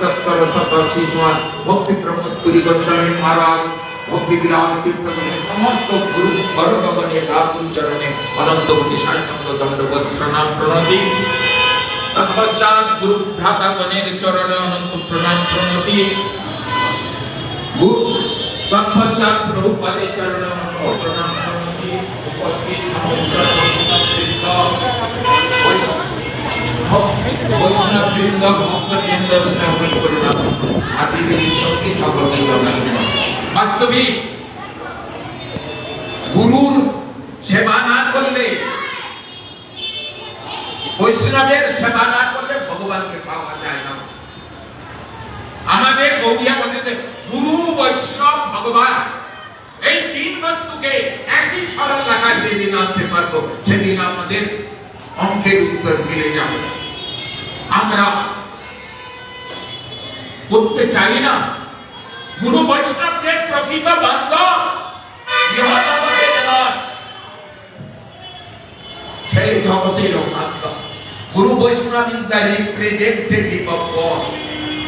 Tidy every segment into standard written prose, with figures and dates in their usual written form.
तत्पर सतसी समाज भक्ति प्रमोद पुरी गोस्वामी महाराज भक्ति विलास तीर्थ समस्त गुरु भगवान राहुल चरणे अनंत कोटि साष्टांग दंडवत प्रणाम प्रणति तत्पश्चात गुरु भ्राता गणेर चरणे अनंत प्रणाम प्रणति तत्पश्चात प्रभुपादे चरणे अनंत प्रणाम प्रणति उपस्थित वैष्णव वृंद भक्त वृंद स्नेह करुणा आदि शक्ति जगते जगत वास्तविक गुरुर सेवा ना करले वैष्णवेर सेवा ना करले भगवान के पाওয়া যায় না আমাদের গৌড়িয়া মতে গুরু বৈষ্ণব ভগবান এই তিন বস্তুকে একই সরল লাগায় যেদিন আনতে পারবো সেদিন আমাদের অঙ্কের উত্তর মিলে যাবে আমরা করতে চাই না গুরু বৈষ্ণব যে প্রকৃত বান্ধব জগতের নয় সেই জগতের বান্ধব গুরু বৈষ্ণব is the representative of god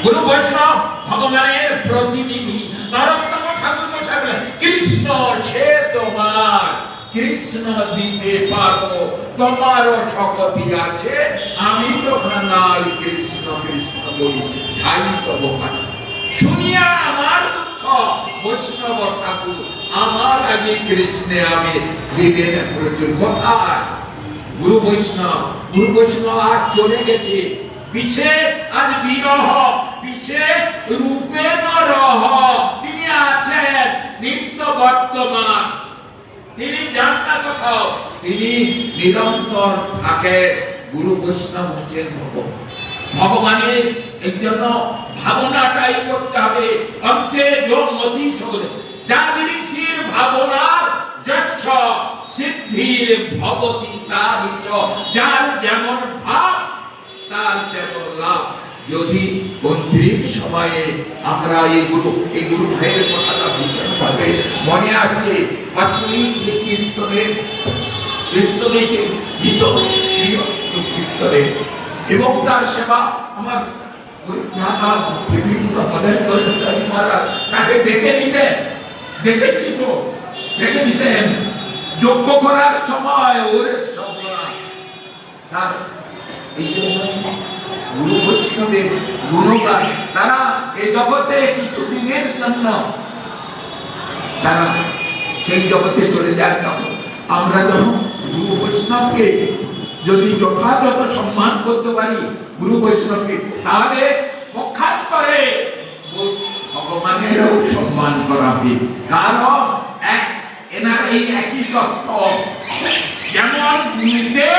গুরু বৈষ্ণব ভগবানের প্রতিনিধি নরোত্তম ঠাকুর মশাই বলেন কৃষ্ণ সে তোমার কৃষ্ণ দিতে পারো তোমারও শক্তি আছে আমি তো কাঙাল কৃষ্ণ কৃষ্ণ বলি তাই তো বোকা শুনিয়া আমার দুঃখ বৈষ্ণব ঠাকুর আমার আগে কৃষ্ণে আমি দিবেন প্রচুর কোথায় গুরু বৈষ্ণব আজ চলে গেছে পিছে আজ বিরহ পিছে রূপে নরহ তিনি আছেন নিত্য বর্তমান তিনি জান না কোথাও তিনি নিরন্তর থাকেন গুরু বৈষ্ণব হচ্ছেন ভগবানের এই জন্য ভাবনাটাই করতে হবে অন্তে যোগ মতি ছড়ে যার ঋষির ভাবনার যক্ষ সিদ্ধির ভবতি তারিচ যার যেমন ভাব তার তেমন লাভ যদি অন্তিম সময়ে আমরা এই গুরু ভাইয়ের কথাটা বিশেষভাবে মনে আসছে আপনি যে কীর্তনের কীর্তনে এবং তার সেবা আমার বিভিন্ন পদের তাকে ডেকে নিতেন দেখেছি তো ডেকে নিতেন যজ্ঞ করার সময় ওরে তার এই জন্য গুরু বৈষ্ণবের গুণগান তারা এই জগতে কিছুদিনের জন্য তারা সেই জগতে চলে যান না আমরা যখন গুরু বৈষ্ণবকে যদি যথাযথ সম্মান করতে পারি গুরু বৈষ্ণবকে তাহলে পক্ষান্তরে ভগবানেরও সম্মান করা হবে কারণ এনার এই একই তত্ত্ব যেমন গুরুতে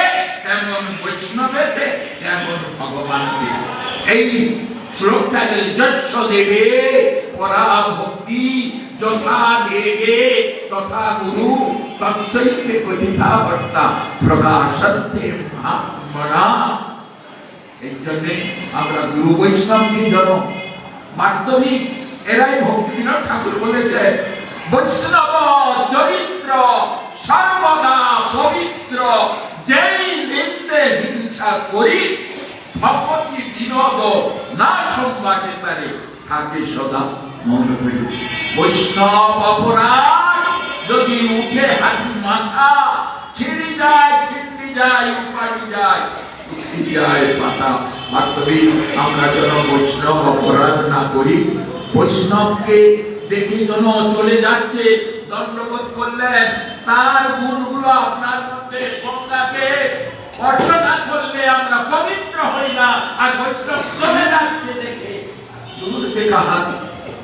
তেমন বৈষ্ণবেতে তেমন ভগবানকে এই শ্লোকটা যশ দেবে পরা ভক্তি যথা দেবে তথা গুরু তৎসৈতে কথিতা বর্তা প্রকাশন্তে মহাত্মনা এই জন্য আমরা গুরু বৈষ্ণবকে যেন বাস্তবিক এরাই ভক্তিবিনোদ ঠাকুর বলেছে বৈষ্ণব চরিত্র সর্বদা পবিত্র যেই নিন্দে হিংসা করি ভগবতী বিনোদ না সম্বাদে পারে তাকে সদা মনে করি বৈষ্ণব অপরাধ যদি উঠে হাতি মাথা ছিঁড়ি যায় ছিন্নি যায় উপাড়ি যায় উঠি যায় পাতা বাস্তবিক আমরা যেন বৈষ্ণব অপরাধ না করি বৈষ্ণবকে দেখে যেন চলে যাচ্ছে দণ্ডবোধ করলেন তার গুণগুলো আপনার মধ্যে গঙ্গাকে অর্চনা করলে আমরা পবিত্র হই না আর বৈষ্ণব চলে যাচ্ছে দেখে দূর থেকে হাত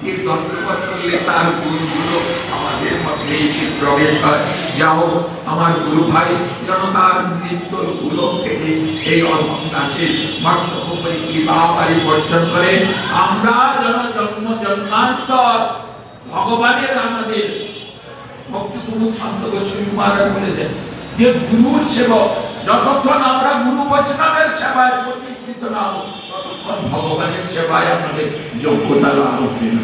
এই দণ্ডবোধ করলে তার গুণগুলো আমাদের মধ্যে এসে প্রবেশ হয় যাও আমার গুরু ভাই যেন তার মৃত্যুর গুলো থেকে এই অহংকাশের মস্তক উপরে কৃপা পরিবর্তন করে আমরা যেন জন্ম জন্মান্তর ভগবানের আমাদের ভক্তি গুরু সন্ত গোস্বামী মহারাজ বলেছেন যে গুরুর সেবক যতক্ষণ আমরা গুরু বৈষ্ণবের সেবায় প্রতিষ্ঠিত না হব ততক্ষণ ভগবানের সেবায় আমাদের যোগ্যতা লাভ হবে না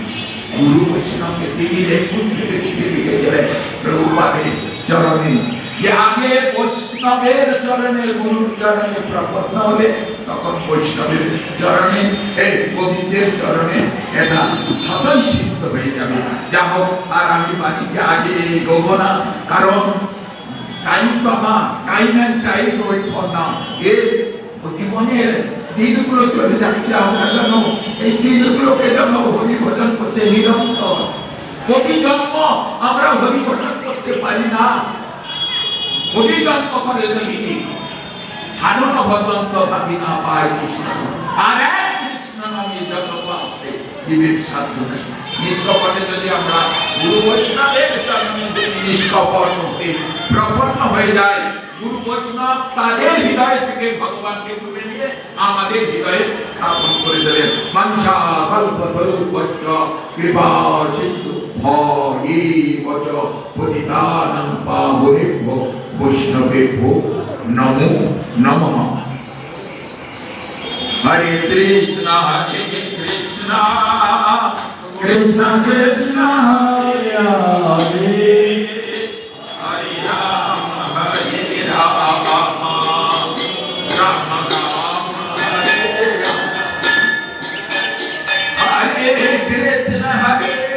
গুরু বৈষ্ণবকে তিনি এই কুঞ্জ থেকে লিখেছিলেন প্রভুপাদের চরণে যে আগে বৈষ্ণবের চরণে গুরুর চরণে প্রপন্ন হলে তখন বৈষ্ণবের চরণে এই গোবিন্দের চরণে এটা সতই সিদ্ধ হয়ে যাবে। যা হোক, আর আমি বাড়িতে আগে এগোবো না, কারণ টাইম তো আমার, time and time wait for now. এর জীবনের দিনগুলো চলে যাচ্ছে, আমরা যেন এই দিনগুলোকে যেন হরিভজন করতে নিরন্তর, প্রতি জন্ম আমরা হরিভজন করতে পারি না। হরি জন্ম করে যদি সাধন ভগবন্ত ভাবি না পায় কৃষ্ণ, আর এক কৃষ্ণ নামে যত পাবে জীবের সাধ্য নেই। নিষ্কপটে যদি আমরা গুরু বৈষ্ণবের চরণে যদি নিষ্কপট হয়ে প্রপন্ন হয়ে যায়, গুরু বৈষ্ণব তাদের হৃদয় থেকে ভগবানকে তুলে নিয়ে আমাদের হৃদয়ে স্থাপন করে দেবেন। বাঞ্ছা কল্পতরুভ্যশ্চ কৃপা সিন্ধু ভয়েবচ পতিতানাং পাবনেভ্যো বৈষ্ণবেভ্যো নমো নমঃ। হরে কৃষ্ণ কৃষ্ণ কৃষ্ণ হরে হরে, হরে রাম রাম রাম রাম হরে রাম। হরে কৃষ্ণ কৃষ্ণ